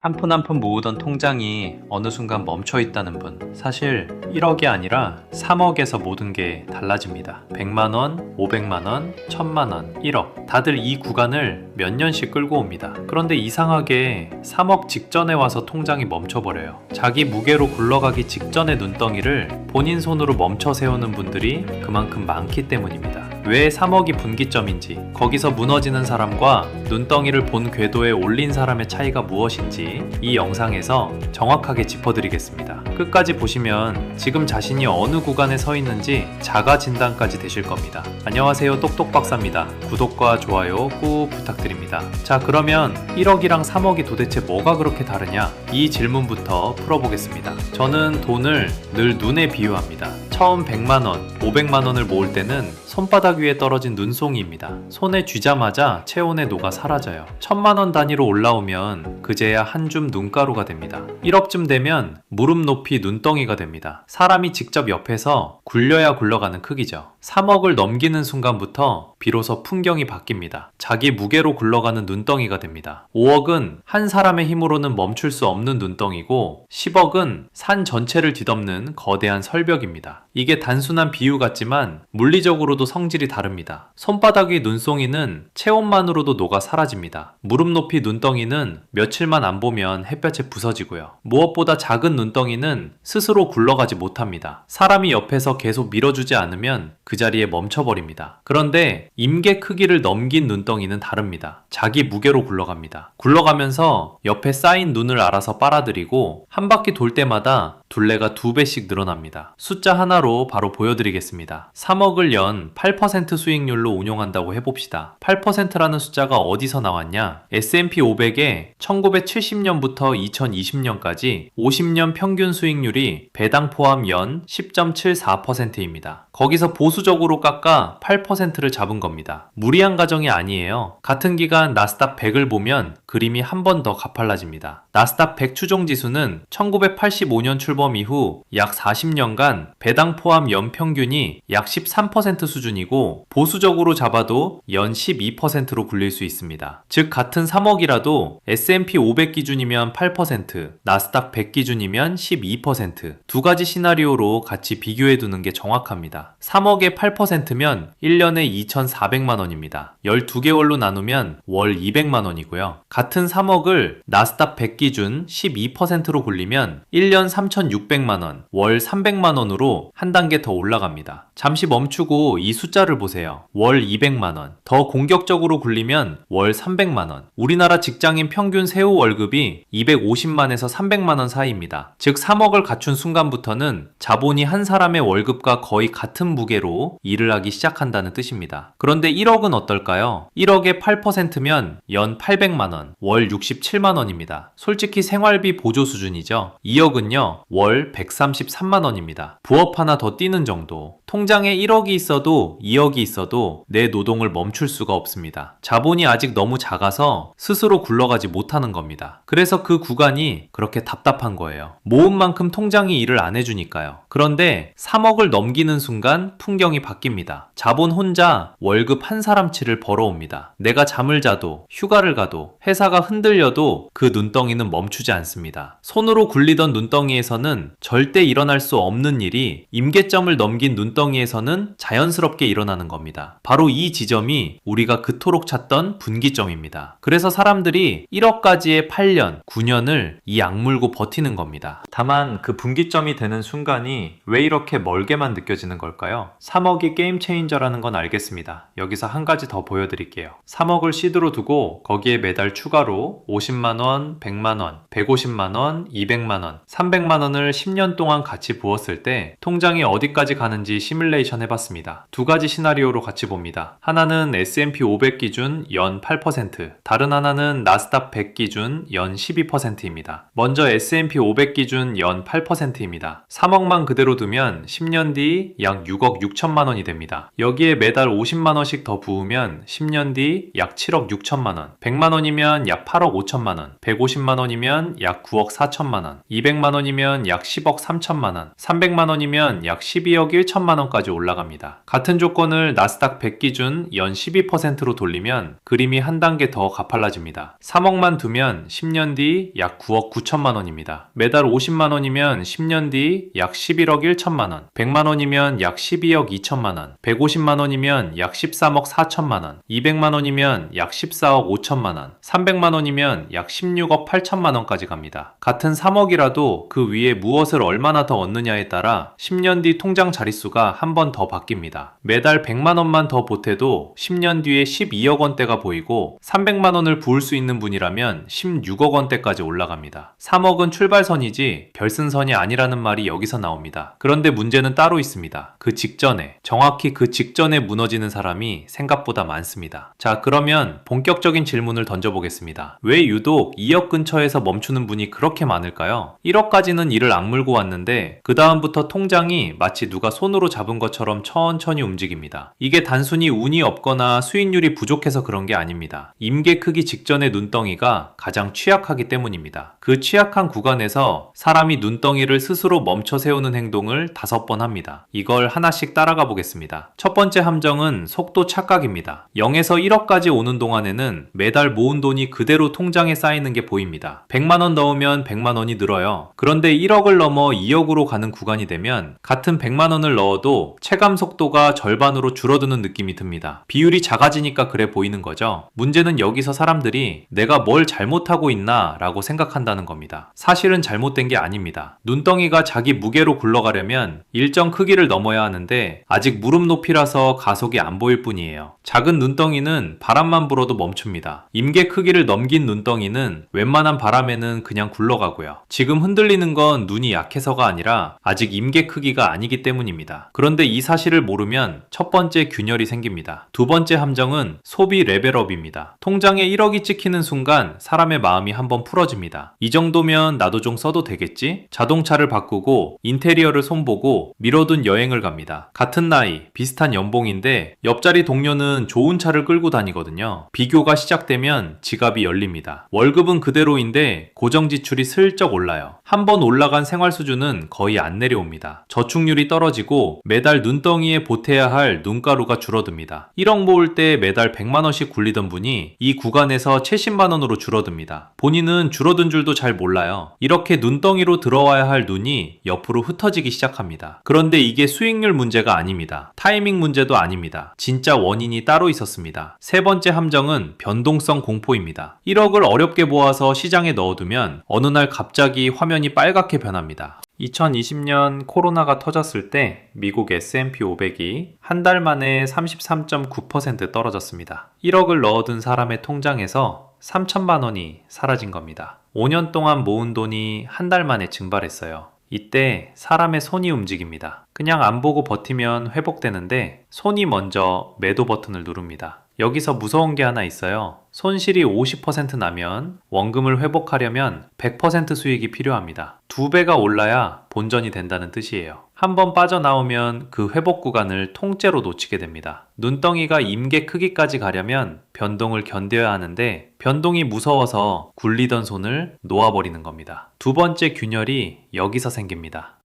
한 푼 한 푼 모으던 통장이 어느 순간 멈춰 있다는 분. 사실 1억이 아니라 3억에서 모든 게 달라집니다. 100만원, 500만원, 1000만원, 1억. 다들 이 구간을 몇 년씩 끌고 옵니다. 그런데 이상하게 3억 직전에 와서 통장이 멈춰버려요. 자기 무게로 굴러가기 직전의 눈덩이를 본인 손으로 멈춰 세우는 분들이 그만큼 많기 때문입니다. 왜 3억이 분기점인지, 거기서 무너지는 사람과 눈덩이를 본 궤도에 올린 사람의 차이가 무엇인지 이 영상에서 정확하게 짚어드리겠습니다. 끝까지 보시면 지금 자신이 어느 구간에 서 있는지 자가 진단까지 되실 겁니다. 안녕하세요, 똑똑박사입니다. 구독과 좋아요 꾹 부탁드립니다. 자, 그러면 1억이랑 3억이 도대체 뭐가 그렇게 다르냐? 이 질문부터 풀어보겠습니다. 저는 돈을 늘 눈에 비유합니다. 처음 100만원, 500만원을 모을 때는 손바닥 위에 떨어진 눈송이입니다. 손에 쥐자마자 체온의 노가 사라져요. 1000만원 단위로 올라오면 그제야 한 줌 눈가루가 됩니다. 1억쯤 되면 무릎 높이 눈덩이가 됩니다. 사람이 직접 옆에서 굴려야 굴러가는 크기죠. 3억을 넘기는 순간부터 비로소 풍경이 바뀝니다. 자기 무게로 굴러가는 눈덩이가 됩니다. 5억은 한 사람의 힘으로는 멈출 수 없는 눈덩이고, 10억은 산 전체를 뒤덮는 거대한 설벽입니다. 이게 단순한 비유 같지만 물리적으로도 성질이 다릅니다. 손바닥 위 눈송이는 체온만으로도 녹아 사라집니다. 무릎 높이 눈덩이는 며칠만 안 보면 햇볕에 부서지고요. 무엇보다 작은 눈덩이는 스스로 굴러가지 못합니다. 사람이 옆에서 계속 밀어주지 않으면 그 자리에 멈춰버립니다. 그런데 임계 크기를 넘긴 눈덩이는 다릅니다. 자기 무게로 굴러갑니다. 굴러가면서 옆에 쌓인 눈을 알아서 빨아들이고 한 바퀴 돌 때마다 둘레가 2배씩 늘어납니다. 숫자 하나로 바로 보여드리겠습니다. 3억을 연 8% 수익률로 운용한다고 해봅시다. 8%라는 숫자가 어디서 나왔냐? S&P 500의 1970년부터 2020년까지 50년 평균 수익률이 배당 포함 연 10.74%입니다. 거기서 보수적으로 깎아 8%를 잡은 겁니다. 무리한 가정이 아니에요. 같은 기간 나스닥 100을 보면 그림이 한 번 더 가팔라집니다. 나스닥 100 추종 지수는 1985년 출범 이후 약 40년간 배당 포함 연평균이 약 13% 수준이고, 보수적으로 잡아도 연 12%로 굴릴 수 있습니다. 즉 같은 3억이라도 S&P 500 기준이면 8%, 나스닥 100 기준이면 12%. 두 가지 시나리오로 같이 비교해 두는 게 정확합니다. 3억의 8%면 1년에 2,400만원입니다. 12개월로 나누면 월 200만원이고요. 같은 3억을 나스닥 100 기준 12%로 굴리면 1년 3,600만원, 월 300만원으로 한 단계 더 올라갑니다. 잠시 멈추고 이 숫자를 보세요. 월 200만원. 더 공격적으로 굴리면 월 300만원. 우리나라 직장인 평균 세후 월급이 250만에서 300만원 사이입니다. 즉 3억을 갖춘 순간부터는 자본이 한 사람의 월급과 거의 같은 무게로 일을 하기 시작한다는 뜻입니다. 그런데 1억은 어떨까요? 1억의 8%면 연 800만원, 월 67만원입니다. 솔직히 생활비 보조 수준이죠. 2억은요, 월 133만원입니다. 부업 하나 더 뛰는 정도. 통장에 1억이 있어도 2억이 있어도 내 노동을 멈출 수가 없습니다. 자본이 아직 너무 작아서 스스로 굴러가지 못하는 겁니다. 그래서 그 구간이 그렇게 답답한 거예요. 모은 만큼 통장이 일을 안 해주니까요. 그런데 3억을 넘기는 순간 풍경이 바뀝니다. 자본 혼자 월급 한 사람치를 벌어옵니다. 내가 잠을 자도 휴가를 가도 회사가 흔들려도 그 눈덩이는 멈추지 않습니다. 손으로 굴리던 눈덩이에서는 절대 일어날 수 없는 일이 임계점을 넘긴 눈덩이에서는 자연스럽게 일어나는 겁니다. 바로 이 지점이 우리가 그토록 찾던 분기점입니다. 그래서 사람들이 1억까지의 8년, 9년을 이 악물고 버티는 겁니다. 다만 그 분기점이 되는 순간이 왜 이렇게 멀게만 느껴지는 걸까요? 3억이 게임 체인저라는 건 알겠습니다. 여기서 한 가지 더 보여드릴게요. 3억을 시드로 두고 거기에 매달 추가로 50만원, 100만원, 150만원, 200만원, 300만원을 10년 동안 같이 부었을 때 통장이 어디까지 가는지 시뮬레이션 해봤습니다. 두 가지 시나리오로 같이 봅니다. 하나는 S&P 500 기준 연 8%, 다른 하나는 나스닥 100 기준 연 12%입니다. 먼저 S&P 500 기준 연 8%입니다. 3억만 그대로 두면 10년 뒤 약 6억 6천만 원이 됩니다. 여기에 매달 50만원씩 더 부으면 10년 뒤 약 7억 6천만 원, 100만 원이면 약 8억 5천만 원, 150만 원이면 약 9억 4천만 원, 200만 원이면 원이면 약 10억 3천만 원, 300만 원이면 약 12억 1천만 원까지 올라갑니다. 같은 조건을 나스닥 100 기준 연 12%로 돌리면 그림이 한 단계 더 가팔라집니다. 3억만 두면 10년 뒤 약 9억 9천만 원입니다. 매달 50만 원이면 10년 뒤 약 11억 1천만 원, 100만 원이면 약 12억 2천만 원, 150만 원이면 약 13억 4천만 원, 200만 원이면 약 14억 5천만 원, 300만 원이면 약 16억 8천만 원까지 갑니다. 같은 3억이라도 그 위에 무엇을 얼마나 더 얻느냐에 따라 10년 뒤 통장 자릿수가 한 번 더 바뀝니다. 매달 100만 원만 더 보태도 10년 뒤에 12억 원대가 보이고 300만 원을 부을 수 있는 분이라면 16억 원대까지 올라갑니다. 3억은 출발선이지 결승선이 아니라는 말이 여기서 나옵니다. 그런데 문제는 따로 있습니다. 그 직전에, 정확히 그 직전에 무너지는 사람이 생각보다 많습니다. 자, 그러면 본격적인 질문을 던져보겠습니다. 왜 유독 2억 근처에서 멈추는 분이 그렇게 많을까요? 1억까지는 이를 악물고 왔는데 그 다음부터 통장이 마치 누가 손으로 잡은 것처럼 천천히 움직입니다. 이게 단순히 운이 없거나 수익률이 부족해서 그런 게 아닙니다. 임계 크기 직전의 눈덩이가 가장 취약하기 때문입니다. 그 취약한 구간에서 사람이 눈덩이를 스스로 멈춰 세우는 행동을 5번 합니다. 이걸 하나씩 따라가 보겠습니다. 첫 번째 함정은 속도 착각입니다. 0에서 1억까지 오는 동안에는 매달 모은 돈이 그대로 통장에 쌓이는 게 보입니다. 100만 원 넣으면 100만 원이 늘어요. 그런데 1억을 넘어 2억으로 가는 구간이 되면 같은 100만 원을 넣어도 체감 속도가 절반으로 줄어드는 느낌이 듭니다. 비율이 작아지니까 그래 보이는 거죠. 문제는 여기서 사람들이 내가 뭘 잘못하고 있나 라고 생각한다는 겁니다. 사실은 잘못된 게 아닙니다. 눈덩이가 자기 무게로 굴러가려면 일정 크기를 넘어야 하는데 아직 무릎 높이라서 가속이 안 보일 뿐이에요. 작은 눈덩이는 바람만 불어도 멈춥니다. 임계 크기를 넘긴 눈덩이는 웬만한 바람에는 그냥 굴러가고요. 지금 흔들리는 건 눈이 약해서가 아니라 아직 임계 크기가 아니기 때문입니다. 그런데 이 사실을 모르면 첫 번째 균열이 생깁니다. 두 번째 함정은 소비 레벨업입니다. 통장에 1억이 찍히는 순간 사람의 마음이 한번 풀어집니다. 이 정도면 나도 좀 써도 되겠지? 자동차를 바꾸고 인테리어를 손보고 미뤄둔 여행을 갑니다. 같은 나이, 비슷한 연봉인데 옆자리 동료는 좋은 차를 끌고 다니거든요. 비교가 시작되면 지갑이 열립니다. 월급은 그대로인데 고정 지출이 슬쩍 올라요. 한번 올라간 생활 수준은 거의 안 내려옵니다. 저축률이 떨어지고 매달 눈덩이에 보태야 할 눈가루가 줄어듭니다. 1억 모을 때 매달 100만 원씩 굴리던 분이 이 구간에서 70만 원으로 줄어듭니다. 본인은 줄어든 줄도 잘 몰라요. 이렇게 눈덩이로 들어와야 할 눈이 옆으로 흩어지기 시작합니다. 그런데 이게 수익률 문제가 아닙니다. 타이밍 문제도 아닙니다. 진짜 원인이 따로 있었습니다. 세 번째 함정은 변동성 공포입니다. 1억을 어렵게 모아서 시장에 넣어두면 어느 날 갑자기 화면이 빨갛게 변합니다. 2020년 코로나가 터졌을 때 미국 S&P 500이 한 달 만에 33.9% 떨어졌습니다. 1억을 넣어둔 사람의 통장에서 3천만 원이 사라진 겁니다. 5년 동안 모은 돈이 한 달 만에 증발했어요. 이때 사람의 손이 움직입니다. 그냥 안 보고 버티면 회복되는데 손이 먼저 매도 버튼을 누릅니다. 여기서 무서운 게 하나 있어요. 손실이 50% 나면 원금을 회복하려면 100% 수익이 필요합니다. 2배가 올라야 본전이 된다는 뜻이에요. 한번 빠져나오면 그 회복 구간을 통째로 놓치게 됩니다. 눈덩이가 임계 크기까지 가려면 변동을 견뎌야 하는데 변동이 무서워서 굴리던 손을 놓아버리는 겁니다. 두 번째 균열이 여기서 생깁니다.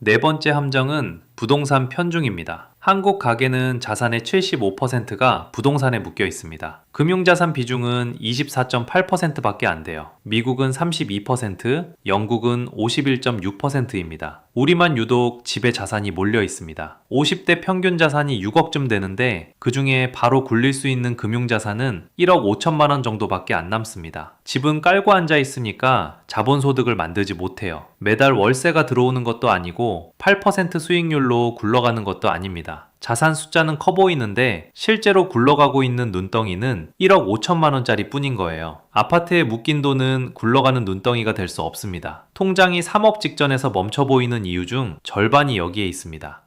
네 번째 함정은 부동산 편중입니다. 한국 가계는 자산의 75%가 부동산에 묶여 있습니다. 금융자산 비중은 24.8%밖에 안 돼요. 미국은 32%, 영국은 51.6%입니다. 우리만 유독 집에 자산이 몰려 있습니다. 50대 평균 자산이 6억쯤 되는데 그 중에 바로 굴릴 수 있는 금융자산은 1억 5천만 원 정도밖에 안 남습니다. 집은 깔고 앉아 있으니까 자본소득을 만들지 못해요. 매달 월세가 들어오는 것도 아니고 8% 수익률로 굴러가는 것도 아닙니다. 자산 숫자는 커 보이는데 실제로 굴러가고 있는 눈덩이는 1억 5천만 원짜리 뿐인 거예요. 아파트에 묶인 돈은 굴러가는 눈덩이가 될 수 없습니다. 통장이 3억 직전에서 멈춰 보이는 이유 중 절반이 여기에 있습니다.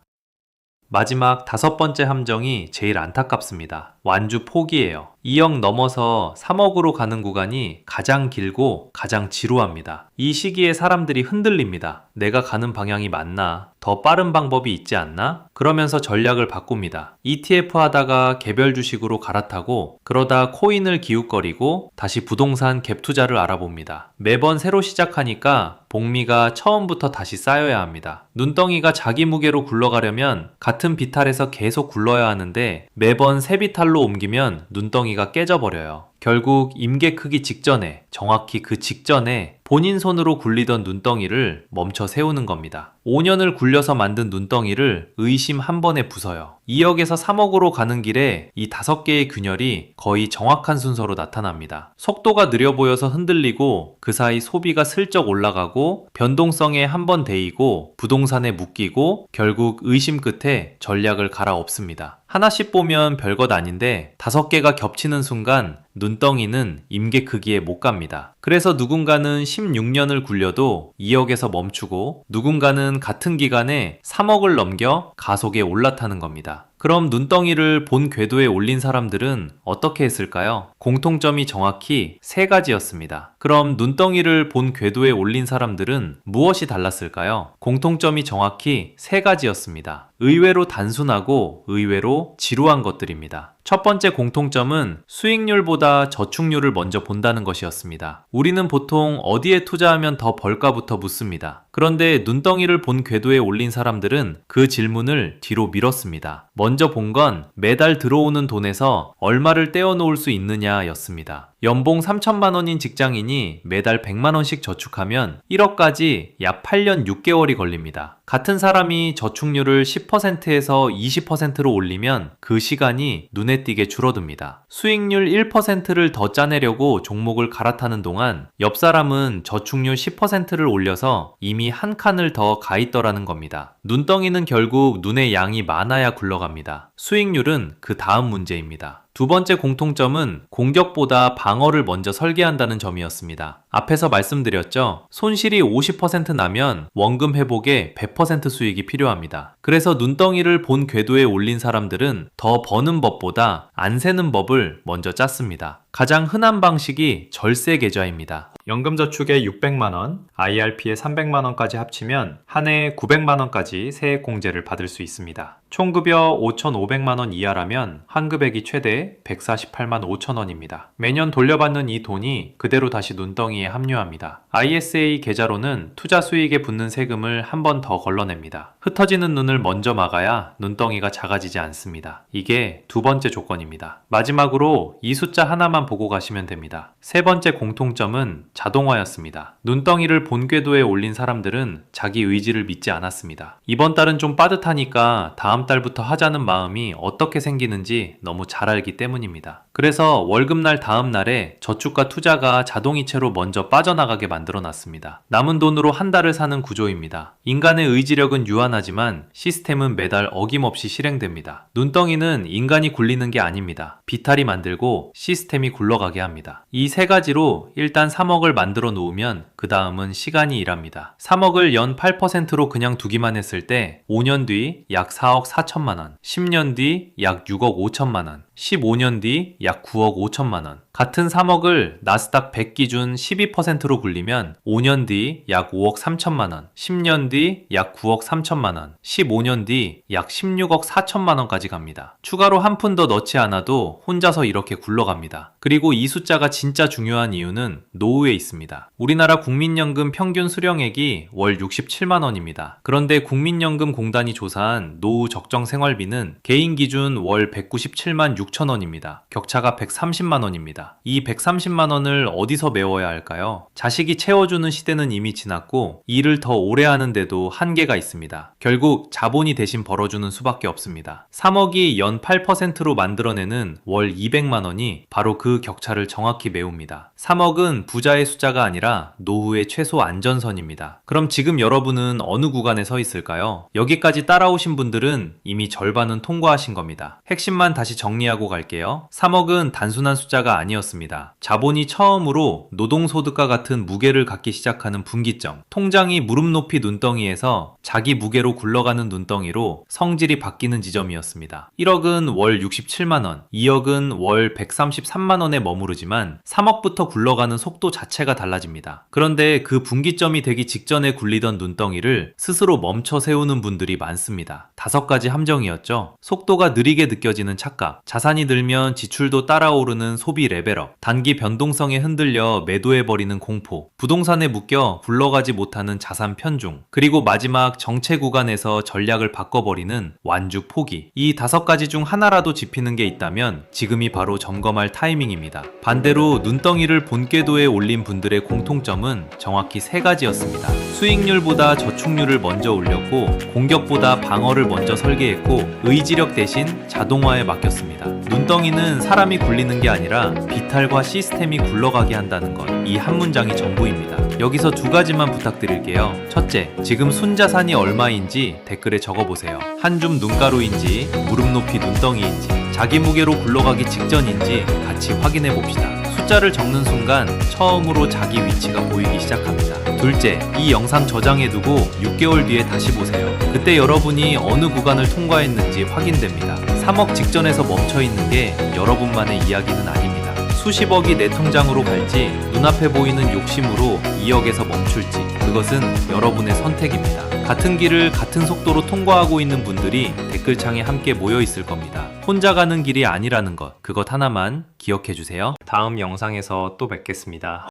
마지막 다섯 번째 함정이 제일 안타깝습니다. 완주 포기예요. 2억 넘어서 3억으로 가는 구간이 가장 길고 가장 지루합니다. 이 시기에 사람들이 흔들립니다. 내가 가는 방향이 맞나? 더 빠른 방법이 있지 않나? 그러면서 전략을 바꿉니다. ETF 하다가 개별 주식으로 갈아타고 그러다 코인을 기웃거리고 다시 부동산 갭 투자를 알아봅니다. 매번 새로 시작하니까 복리가 처음부터 다시 쌓여야 합니다. 눈덩이가 자기 무게로 굴러가려면 같은 비탈에서 계속 굴러야 하는데 매번 새 비탈로 옮기면 눈덩이가 깨져버려요. 결국 임계 크기 직전에, 정확히 그 직전에 본인 손으로 굴리던 눈덩이를 멈춰 세우는 겁니다. 5년을 굴려서 만든 눈덩이를 의심 한 번에 부숴요. 2억에서 3억으로 가는 길에 이 5개의 균열이 거의 정확한 순서로 나타납니다. 속도가 느려 보여서 흔들리고 그 사이 소비가 슬쩍 올라가고 변동성에 한 번 데이고 부동산에 묶이고 결국 의심 끝에 전략을 갈아엎습니다. 하나씩 보면 별것 아닌데 5개가 겹치는 순간 눈덩이는 임계 크기에 못 갑니다. 그래서 누군가는 16년을 굴려도 2억에서 멈추고 누군가는 같은 기간에 3억을 넘겨 가속에 올라타는 겁니다. 그럼 눈덩이를 본 궤도에 올린 사람들은 어떻게 했을까요? 공통점이 정확히 3가지였습니다. 그럼 눈덩이를 본 궤도에 올린 사람들은 무엇이 달랐을까요? 공통점이 정확히 3가지였습니다. 의외로 단순하고 의외로 지루한 것들입니다. 첫 번째 공통점은 수익률보다 저축률을 먼저 본다는 것이었습니다. 우리는 보통 어디에 투자하면 더 벌까부터 묻습니다. 그런데 눈덩이를 본 궤도에 올린 사람들은 그 질문을 뒤로 미뤘습니다. 먼저 본 건 매달 들어오는 돈에서 얼마를 떼어놓을 수 있느냐였습니다. 연봉 3천만 원인 직장인이 매달 100만 원씩 저축하면 1억까지 약 8년 6개월이 걸립니다. 같은 사람이 저축률을 10%에서 20%로 올리면 그 시간이 눈에 띄게 줄어듭니다. 수익률 1%를 더 짜내려고 종목을 갈아타는 동안 옆 사람은 저축률 10%를 올려서 이미 한 칸을 더 가 있더라는 겁니다. 눈덩이는 결국 눈의 양이 많아야 굴러갑니다. 수익률은 그 다음 문제입니다. 두 번째 공통점은 공격보다 방어를 먼저 설계한다는 점이었습니다. 앞에서 말씀드렸죠. 손실이 50% 나면 원금 회복에 100% 수익이 필요합니다. 그래서 눈덩이를 본 궤도에 올린 사람들은 더 버는 법보다 안 새는 법을 먼저 짰습니다. 가장 흔한 방식이 절세 계좌입니다. 연금저축에 600만원, IRP에 300만원까지 합치면 한 해에 900만원까지 세액공제를 받을 수 있습니다. 총급여 5,500만원 이하라면 환급액이 최대 148만 5천원입니다. 매년 돌려받는 이 돈이 그대로 다시 눈덩이에 합류합니다. ISA 계좌로는 투자 수익에 붙는 세금을 한 번 더 걸러냅니다. 흩어지는 눈을 먼저 막아야 눈덩이가 작아지지 않습니다. 이게 두 번째 조건입니다. 마지막으로 이 숫자 하나만 보고 가시면 됩니다. 세 번째 공통점은 자동화였습니다. 눈덩이를 본 궤도에 올린 사람들은 자기 의지를 믿지 않았습니다. 이번 달은 좀 빠듯하니까 다음 달부터 하자는 마음이 어떻게 생기는지 너무 잘 알기 때문입니다. 그래서 월급날 다음 날에 저축과 투자가 자동이체로 먼저 빠져나가게 만들어 놨습니다. 남은 돈으로 한 달을 사는 구조입니다. 인간의 의지력은 유한하지만 시스템은 매달 어김없이 실행됩니다. 눈덩이는 인간이 굴리는 게 아닙니다. 비탈이 만들고 시스템이 굴러가게 합니다. 이 3가지로 일단 3억을 만들어 놓으면 그 다음은 시간이 일합니다. 3억을 연 8%로 그냥 두기만 했을 때 5년 뒤 약 4억 4천만 원, 10년 뒤 약 6억 5천만 원, 15년 뒤 약 9억 5천만 원. 같은 3억을 나스닥 100 기준 12%로 굴리면 5년 뒤 약 5억 3천만 원, 10년 뒤 약 9억 3천만 원, 15년 뒤 약 16억 4천만 원까지 갑니다. 추가로 한 푼 더 넣지 않아도 혼자서 이렇게 굴러갑니다. 그리고 이 숫자가 진짜 중요한 이유는 노후에 있습니다. 우리나라 국민연금 평균 수령액이 월 67만 원입니다. 그런데 국민연금공단이 조사한 노후 적정 생활비는 개인 기준 월 197만 6천 원입니다. 격차가 130만 원입니다. 이 130만 원을 어디서 메워야 할까요? 자식이 채워주는 시대는 이미 지났고 일을 더 오래 하는데도 한계가 있습니다. 결국 자본이 대신 벌어주는 수밖에 없습니다. 3억이 연 8%로 만들어내는 월 200만 원이 바로 그 격차를 정확히 메웁니다. 3억은 부자의 숫자가 아니라 노후 보후의 최소 안전선입니다. 그럼 지금 여러분은 어느 구간에 서 있을까요? 여기까지 따라오신 분들은 이미 절반은 통과하신 겁니다. 핵심만 다시 정리하고 갈게요. 3억은 단순한 숫자가 아니었습니다. 자본이 처음으로 노동소득과 같은 무게를 갖기 시작하는 분기점, 통장이 무릎 높이 눈덩이에서 자기 무게로 굴러가는 눈덩이로 성질이 바뀌는 지점이었습니다. 1억은 월 67만원, 2억은 월 133만원에 머무르지만 3억부터 굴러가는 속도 자체가 달라집니다. 그런데 그 분기점이 되기 직전에 굴리던 눈덩이를 스스로 멈춰 세우는 분들이 많습니다. 5가지 함정이었죠. 속도가 느리게 느껴지는 착각, 자산이 늘면 지출도 따라오르는 소비 레벨업, 단기 변동성에 흔들려 매도해버리는 공포, 부동산에 묶여 굴러가지 못하는 자산 편중, 그리고 마지막 정체 구간에서 전략을 바꿔버리는 완주 포기. 이 5가지 중 하나라도 짚히는 게 있다면 지금이 바로 점검할 타이밍입니다. 반대로 눈덩이를 본궤도에 올린 분들의 공통점은 정확히 3가지였습니다. 수익률보다 저축률을 먼저 올렸고, 공격보다 방어를 먼저 설계했고, 의지력 대신 자동화에 맡겼습니다. 눈덩이는 사람이 굴리는 게 아니라 비탈과 시스템이 굴러가게 한다는 것, 이 한 문장이 전부입니다. 여기서 2가지만 부탁드릴게요. 첫째, 지금 순자산이 얼마인지 댓글에 적어보세요. 한 줌 눈가루인지 무릎 높이 눈덩이인지 자기 무게로 굴러가기 직전인지 같이 확인해 봅시다. 숫자를 적는 순간 처음으로 자기 위치가 보이기 시작합니다. 둘째, 이 영상 저장해두고 6개월 뒤에 다시 보세요. 그때 여러분이 어느 구간을 통과했는지 확인됩니다. 3억 직전에서 멈춰있는 게 여러분만의 이야기는 아닙니다. 수십억이 내 통장으로 갈지, 눈앞에 보이는 욕심으로 2억에서 멈출지, 그것은 여러분의 선택입니다. 같은 길을 같은 속도로 통과하고 있는 분들이 댓글창에 함께 모여 있을 겁니다. 혼자 가는 길이 아니라는 것, 그것 하나만 기억해 주세요. 다음 영상에서 또 뵙겠습니다.